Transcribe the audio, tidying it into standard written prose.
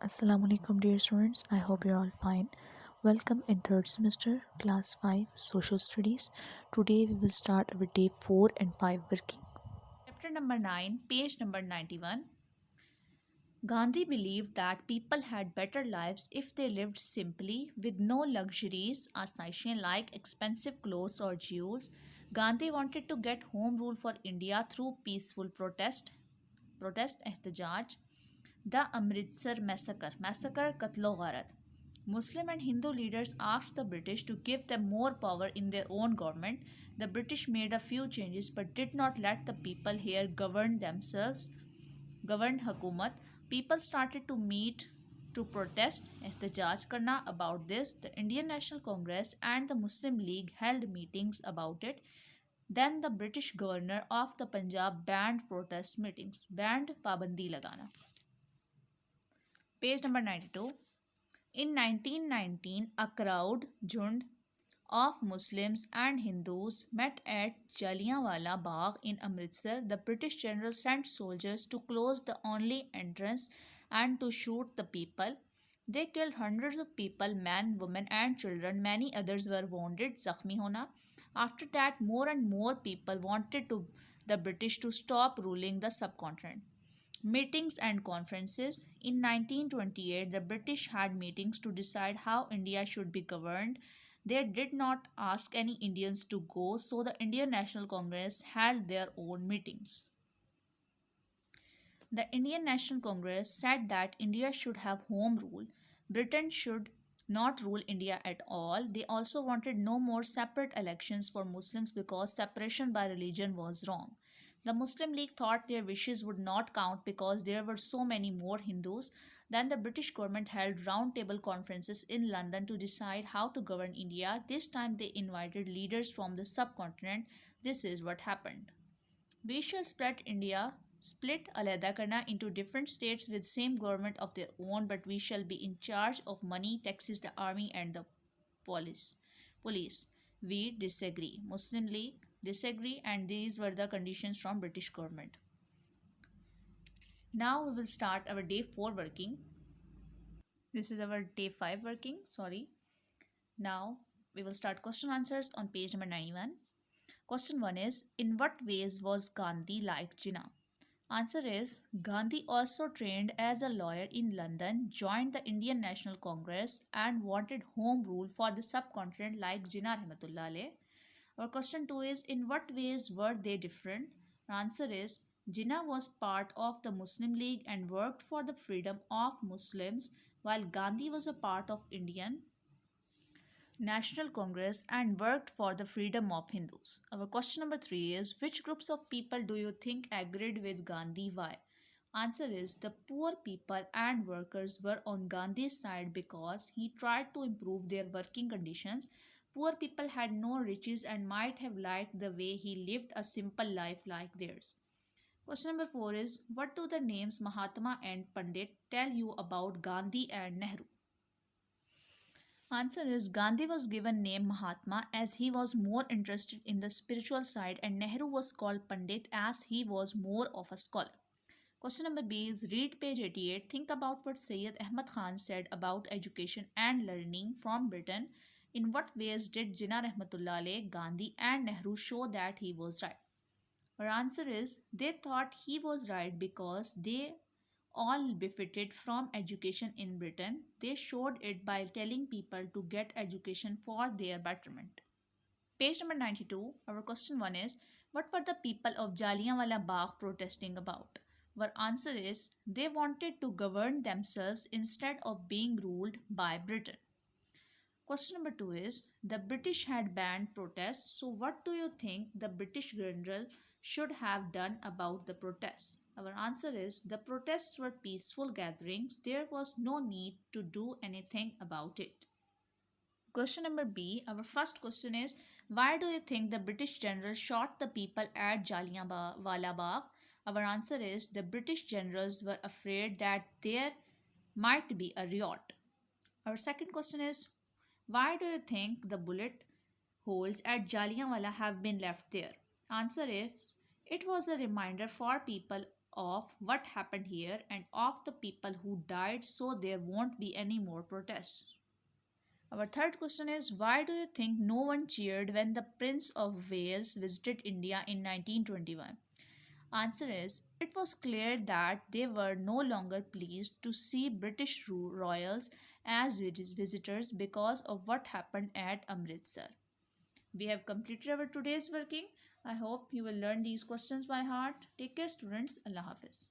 Assalamu alaikum dear students. I hope you're all fine. Welcome in third semester, class 5, social studies. Today we will start our day 4 and 5 working. Chapter number 9, page number 91. Gandhi believed that people had better lives if they lived simply, with no luxuries, astonishing like expensive clothes or jewels. Gandhi wanted to get home rule for India through peaceful protest ehtijaj. The Amritsar massacre Katlo Gharat. Muslim and Hindu leaders asked the British to give them more power in their own government. The British made a few changes but did not let the people here govern themselves. Governed Hakumat, people started to meet to protest ehtijaj karna about this. The Indian National Congress and the Muslim League held meetings about it. Then the British governor of the Punjab banned protest meetings, banned pabandi lagana. Page number 92. In 1919, a crowd, Jhund, of Muslims and Hindus met at Jallianwala Bagh in Amritsar. The British general sent soldiers to close the only entrance and to shoot the people. They killed hundreds of people, men, women, and children. Many others were wounded, Zakhmi Hona. After that, more and more people wanted the British to stop ruling the subcontinent. Meetings and conferences. In 1928, the British had meetings to decide how India should be governed. They did not ask any Indians to go, so the Indian National Congress held their own meetings. The Indian National Congress said that India should have home rule. Britain should not rule India at all. They also wanted no more separate elections for Muslims because separation by religion was wrong. The Muslim League thought their wishes would not count because there were so many more Hindus. Then the British government held roundtable conferences in London to decide how to govern India. This time they invited leaders from the subcontinent. This is what happened. We shall split Aleda Karna into different states with same government of their own, but we shall be in charge of money, taxes, the army, and the police. Police. We disagree. Muslim League disagree, and these were the conditions from British government. Now we will start our day 4 working. This is our day 5 working. Sorry. Now we will start question answers on page number 91. Question 1 is, in what ways was Gandhi like Jinnah? Answer is, Gandhi also trained as a lawyer in London, joined the Indian National Congress, and wanted home rule for the subcontinent like Jinnah Rahmatullah Alayh. Our question 2 is, in what ways were they different? Answer is, Jinnah was part of the Muslim League and worked for the freedom of Muslims, while Gandhi was a part of Indian National Congress and worked for the freedom of Hindus. Our question number 3 is, which groups of people do you think agreed with Gandhi? Why? Answer is, the poor people and workers were on Gandhi's side because he tried to improve their working conditions. Poor people had no riches and might have liked the way he lived a simple life like theirs. Question number 4 is, what do the names Mahatma and Pandit tell you about Gandhi and Nehru? Answer is, Gandhi was given name Mahatma as he was more interested in the spiritual side, and Nehru was called Pandit as he was more of a scholar. Question number B is, read page 88. Think about what Sayyid Ahmad Khan said about education and learning from Britain. In what ways did Jinnah Rahmatullah Alayh, Gandhi and Nehru show that he was right? Our answer is, they thought he was right because they all benefited from education in Britain. They showed it by telling people to get education for their betterment. Page number 92, our question 1 is, what were the people of Jallianwala Bagh protesting about? Our answer is, they wanted to govern themselves instead of being ruled by Britain. Question number 2 is, the British had banned protests, so what do you think the British general should have done about the protests? Our answer is, the protests were peaceful gatherings. There was no need to do anything about it. Question number B, our first question is, why do you think the British general shot the people at Jallianwala Bagh? Our answer is, the British generals were afraid that there might be a riot. Our second question is, why do you think the bullet holes at Jallianwala have been left there? Answer is, it was a reminder for people of what happened here and of the people who died so there won't be any more protests. Our third question is, why do you think no one cheered when the Prince of Wales visited India in 1921? Answer is, it was clear that they were no longer pleased to see British royals as visitors because of what happened at Amritsar. We have completed our today's working. I hope you will learn these questions by heart. Take care, students. Allah Hafiz.